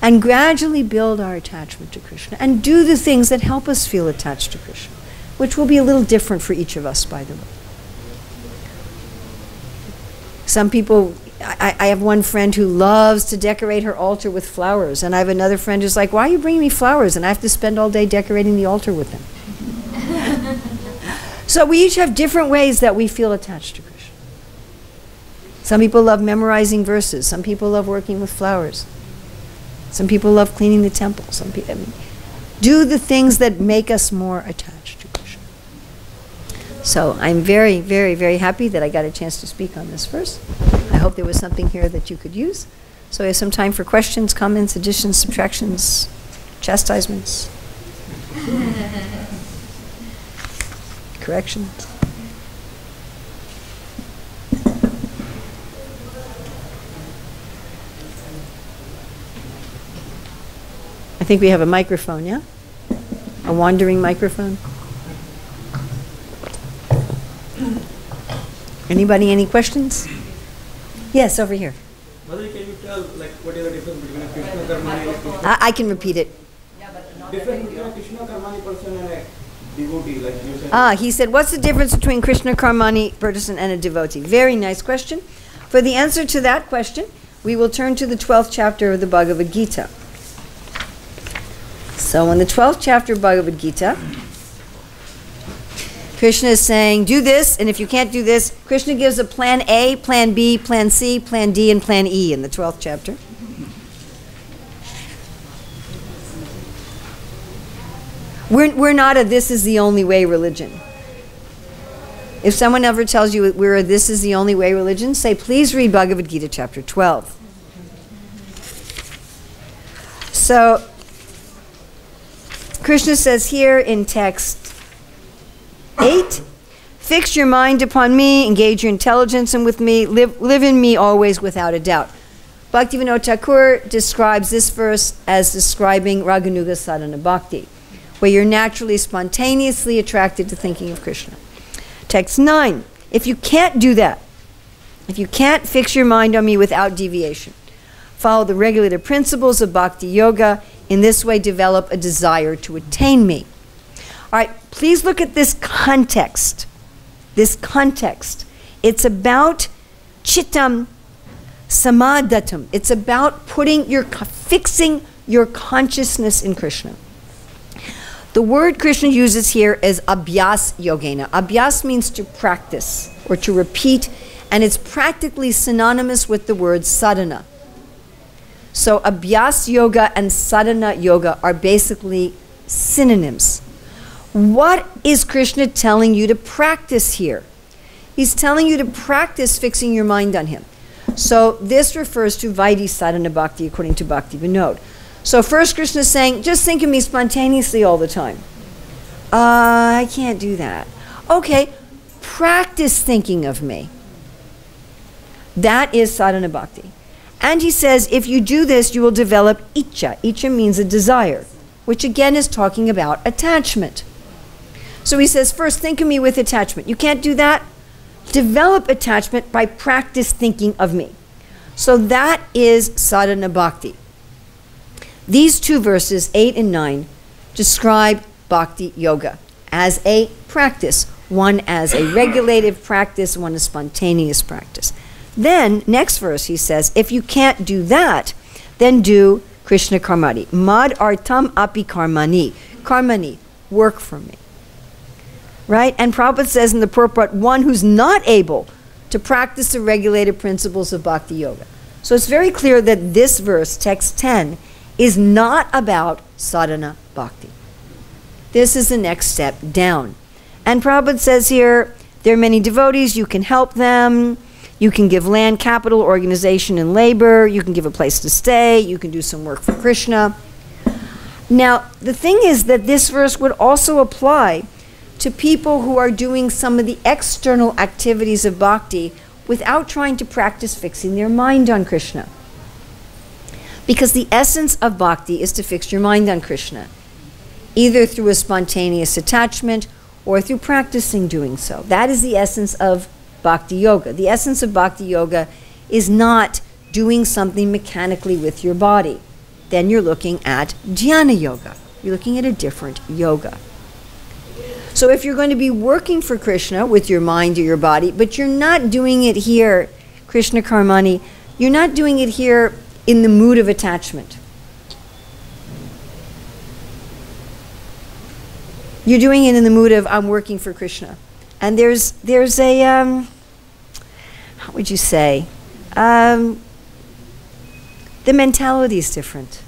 Speaker 1: And gradually build our attachment to Krishna. And do the things that help us feel attached to Krishna, which will be a little different for each of us, by the way. Some people, I have one friend who loves to decorate her altar with flowers. And I have another friend who's like, why are you bringing me flowers? And I have to spend all day decorating the altar with them. So we each have different ways that we feel attached to Krishna. Some people love memorizing verses. Some people love working with flowers. Some people love cleaning the temple. Some people, do the things that make us more attached to Krishna. So I'm very, very, very happy that I got a chance to speak on this verse. I hope there was something here that you could use. So we have some time for questions, comments, additions, subtractions, chastisements, corrections. I think we have a microphone, yeah? A wandering microphone. Anybody, any questions? Yes, over here.
Speaker 2: Mother, can you tell what is the difference between a Krishna Karmani and a Krishna?
Speaker 1: I can repeat it.
Speaker 2: Difference between a Krishna Karmani person and a devotee, like you said.
Speaker 1: He said, what's the difference between Krishna Karmani person and a devotee? Very nice question. For the answer to that question, we will turn to the 12th chapter of the Bhagavad-Gita. So in the 12th chapter of Bhagavad-Gita, Krishna is saying, do this, and if you can't do this, Krishna gives a plan A, plan B, plan C, plan D, and plan E in the 12th chapter. We're not a this is the only way religion. If someone ever tells you we're a this is the only way religion, say, please read Bhagavad Gita chapter 12. So, Krishna says here in text 8, fix your mind upon me, engage your intelligence and with me, live in me always without a doubt. Bhaktivinoda Thakur describes this verse as describing Raganuga Sadhana Bhakti, where you're naturally, spontaneously attracted to thinking of Krishna. Text 9, if you can't do that, if you can't fix your mind on me without deviation, follow the regulated principles of bhakti-yoga, in this way develop a desire to attain me. All right, please look at this context. This context. It's about chittam samadhatam. It's about fixing your consciousness in Krishna. The word Krishna uses here is abhyas yogena. Abhyas means to practice or to repeat, and it's practically synonymous with the word sadhana. So abhyas yoga and sadhana yoga are basically synonyms. What is Krishna telling you to practice here? He's telling you to practice fixing your mind on him. So this refers to Vaidhi sadhana bhakti according to Bhakti Vinod. So first Krishna is saying, just think of me spontaneously all the time. I can't do that. Okay, practice thinking of me. That is sadhana bhakti. And he says, if you do this, you will develop icha. Icha means a desire, which again is talking about attachment. So he says, first think of me with attachment. You can't do that? Develop attachment by practice thinking of me. So that is sadhana bhakti. These two verses, 8 and 9, describe bhakti yoga as a practice. One as a regulative practice, one a spontaneous practice. Then, next verse, he says, if you can't do that, then do Krishna Karmani. Mad artam api karmani. Karmani, work for me. Right? And Prabhupada says in the purport, one who's not able to practice the regulated principles of bhakti yoga. So it's very clear that this verse, text 10, is not about sadhana bhakti. This is the next step down. And Prabhupada says here, there are many devotees, you can help them, you can give land, capital, organization, and labor, you can give a place to stay, you can do some work for Krishna. Now, the thing is that this verse would also apply to people who are doing some of the external activities of bhakti without trying to practice fixing their mind on Krishna. Because the essence of bhakti is to fix your mind on Krishna, either through a spontaneous attachment or through practicing doing so. That is the essence of bhakti yoga. The essence of bhakti yoga is not doing something mechanically with your body. Then you're looking at dhyana yoga. You're looking at a different yoga. So if you're going to be working for Krishna with your mind or your body, but you're not doing it here, Krishna Karmani, you're not doing it here in the mood of attachment. You're doing it in the mood of, I'm working for Krishna. And there's a, how would you say, the mentality is different.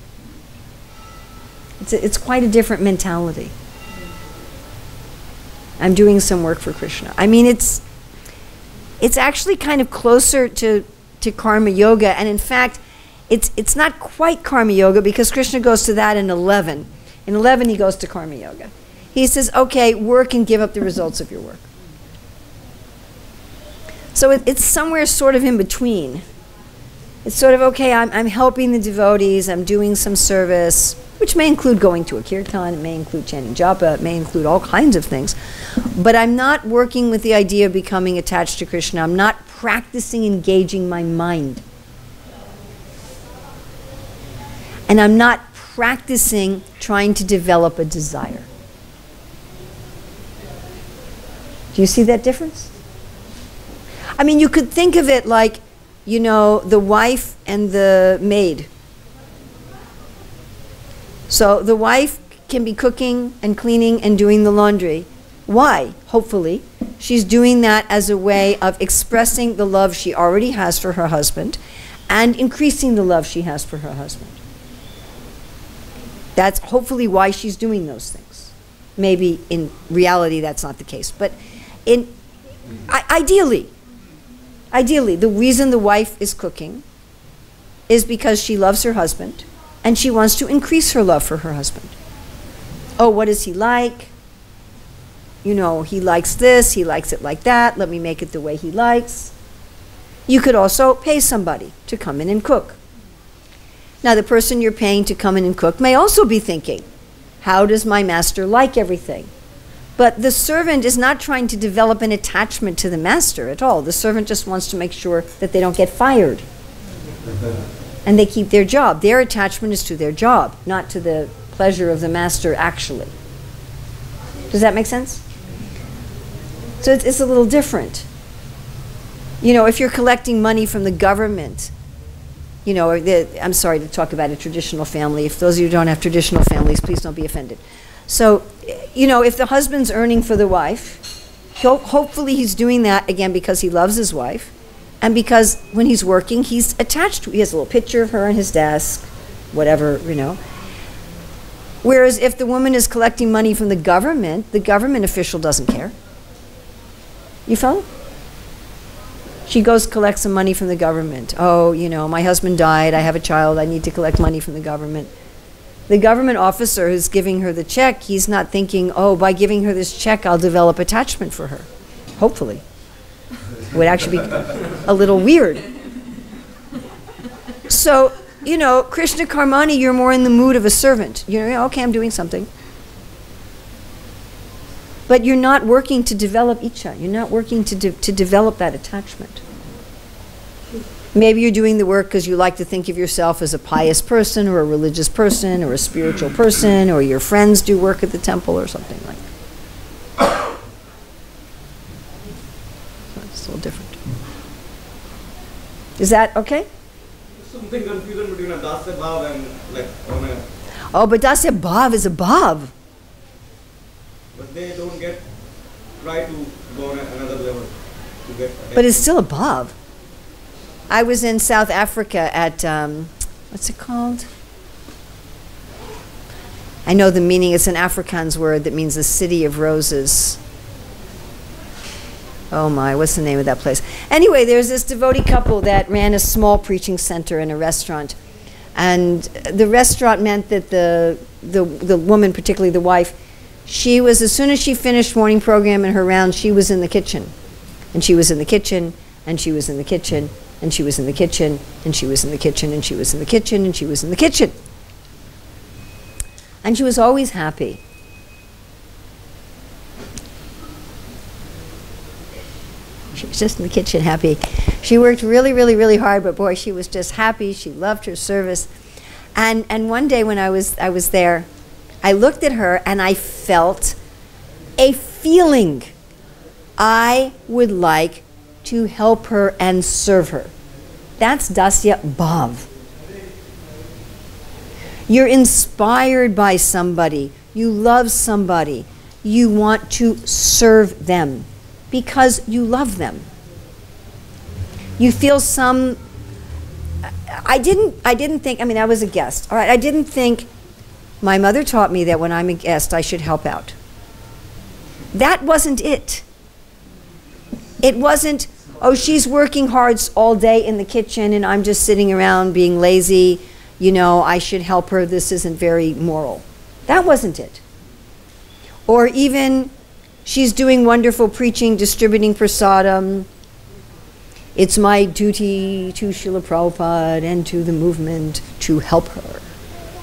Speaker 1: It's quite a different mentality. I'm doing some work for Krishna. I mean, it's actually kind of closer to karma yoga, and in fact, it's not quite karma yoga because Krishna goes to that in 11. In 11, he goes to karma yoga. He says, okay, work and give up the results of your work. So it's somewhere sort of in between. It's sort of, okay, I'm helping the devotees, I'm doing some service, which may include going to a kirtan, it may include chanting japa, it may include all kinds of things. But I'm not working with the idea of becoming attached to Krishna. I'm not practicing engaging my mind. And I'm not practicing trying to develop a desire. Do you see that difference? I mean, you could think of it like, you know, the wife and the maid. So the wife can be cooking and cleaning and doing the laundry. Why? Hopefully, she's doing that as a way of expressing the love she already has for her husband and increasing the love she has for her husband. That's hopefully why she's doing those things. Maybe in reality that's not the case, but ideally, the reason the wife is cooking is because she loves her husband and she wants to increase her love for her husband. Oh, what does he like? You know, he likes this, he likes it like that, let me make it the way he likes. You could also pay somebody to come in and cook. Now, the person you're paying to come in and cook may also be thinking, how does my master like everything? But the servant is not trying to develop an attachment to the master at all. The servant just wants to make sure that they don't get fired. And they keep their job. Their attachment is to their job, not to the pleasure of the master actually. Does that make sense? So it's a little different. You know, if you're collecting money from the government, you know, I'm sorry to talk about a traditional family. If those of you who don't have traditional families, please don't be offended. So, you know, if the husband's earning for the wife, hopefully he's doing that, again, because he loves his wife, and because when he's working, he's attached to, he has a little picture of her on his desk, whatever, you know. Whereas if the woman is collecting money from the government official doesn't care. You follow? She goes collect some money from the government. Oh, you know, my husband died, I have a child, I need to collect money from the government. The government officer who's giving her the check, he's not thinking, oh, by giving her this check, I'll develop attachment for her. Hopefully. It would actually be a little weird. So, you know, Krishna Karmani, you're more in the mood of a servant. You know, okay, I'm doing something. But you're not working to develop Icha. You're not working to develop that attachment. Maybe you're doing the work because you like to think of yourself as a pious person or a religious person or a spiritual person, or your friends do work at the temple or something like that. It's a little different. Is that okay?
Speaker 2: Something confusion between a dasya bhav and like on a...
Speaker 1: Oh, but dasya bhav is a bhav.
Speaker 2: But they don't try to go on another level to get...
Speaker 1: But it's still a bhav. I was in South Africa at, what's it called? I know the meaning. It's an Afrikaans word that means the city of roses. Oh my, what's the name of that place? Anyway, there's this devotee couple that ran a small preaching center in a restaurant. And the restaurant meant that the woman, particularly the wife, she was, as soon as she finished morning program and her round, she was in the kitchen. And she was in the kitchen, and she was in the kitchen, and she was in the kitchen, and she was in the kitchen, and she was in the kitchen, and she was in the kitchen. And she was always happy. She was just in the kitchen happy. She worked really, really, really hard, but boy, she was just happy. She loved her service. And one day when I was there, I looked at her and I felt a feeling. I would like to help her and serve her. That's dasya bhav. You're inspired by somebody. You love somebody. You want to serve them because you love them. You feel some... I didn't think... I mean, I was a guest. All right, I didn't think... My mother taught me that when I'm a guest, I should help out. That wasn't it. It wasn't, oh, she's working hard all day in the kitchen and I'm just sitting around being lazy. You know, I should help her. This isn't very moral. That wasn't it. Or even, she's doing wonderful preaching, distributing prasadam. It's my duty to Srila Prabhupada and to the movement to help her.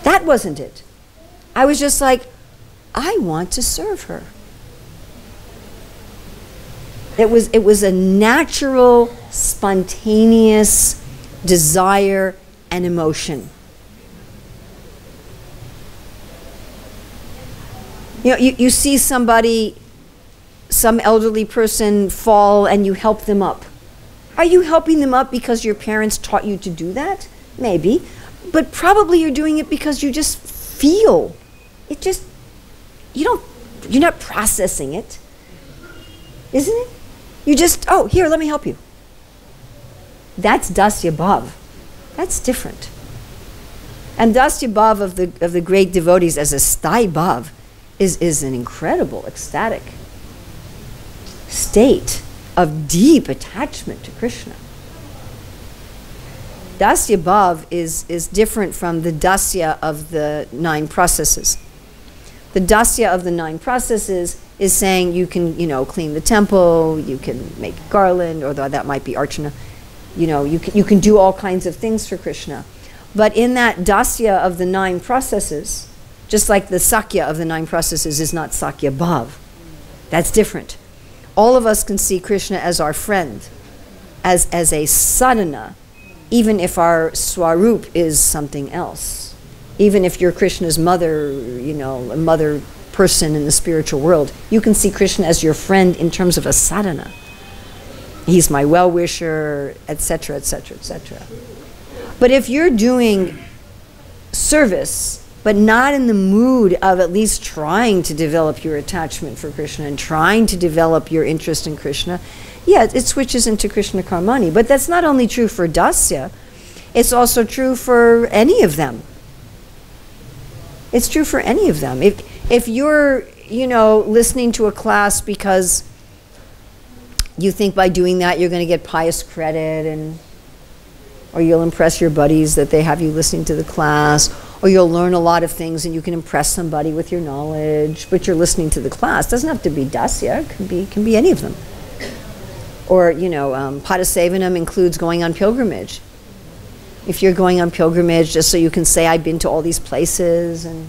Speaker 1: That wasn't it. I was just like, I want to serve her. It was a natural, spontaneous desire and emotion. You know, you see somebody, some elderly person fall and you help them up. Are you helping them up because your parents taught you to do that? Maybe. But probably you're doing it because you just feel. You're not processing it. Isn't it? You just, oh, here, let me help you. That's Dasya Bhav. That's different. And Dasya Bhav of the great devotees as a Sthai Bhav is an incredible, ecstatic state of deep attachment to Krishna. Dasya Bhav is different from the Dasya of the 9 processes. The Dasya of the 9 processes is saying you can, clean the temple, you can make garland, or that might be archana. You can do all kinds of things for Krishna. But in that Dasya of the 9 processes, just like the Sakya of the 9 processes is not Sakya Bhav. That's different. All of us can see Krishna as our friend, as a sadhana, even if our swarup is something else. Even if you're Krishna's mother, a mother person in the spiritual world, you can see Krishna as your friend in terms of a sadhana. He's my well-wisher, etc., etc., etc. But if you're doing service, but not in the mood of at least trying to develop your attachment for Krishna and trying to develop your interest in Krishna, yeah, it switches into Krishna Karmani. But that's not only true for Dasya, it's also true for any of them. It's true for any of them. If you're, listening to a class because you think by doing that you're going to get pious credit, or you'll impress your buddies that they have you listening to the class, or you'll learn a lot of things and you can impress somebody with your knowledge, but you're listening to the class. It doesn't have to be Dasya, it can be any of them. Or, Padasevanam includes going on pilgrimage. If you're going on pilgrimage just so you can say, I've been to all these places, and,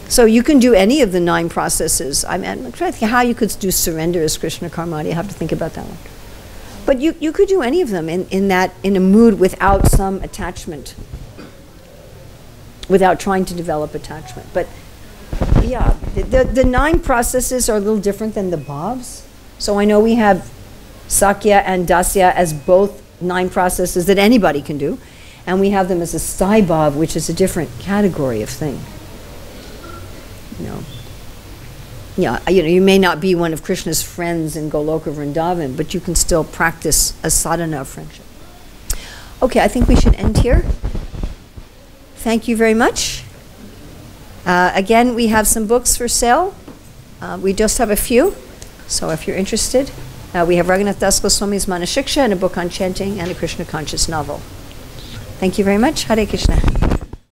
Speaker 1: So you can do any of the 9 processes. I'm trying to think how you could do surrender as Krishna Karmani. I have to think about that one. But you could do any of them in a mood without some attachment, without trying to develop attachment. But yeah, the 9 processes are a little different than the bhavs. So I know we have Sakya and Dasya as both 9 processes that anybody can do, and we have them as a Sthai Bhav, which is a different category of thing. You may not be one of Krishna's friends in Goloka Vrindavan, but you can still practice a sadhana of friendship. Okay, I think we should end here. Thank you very much. Again, we have some books for sale. We just have a few, so if you're interested, we have Raghunath Das Goswami's Manashiksha and a book on chanting and a Krishna conscious novel. Thank you very much. Hare Krishna.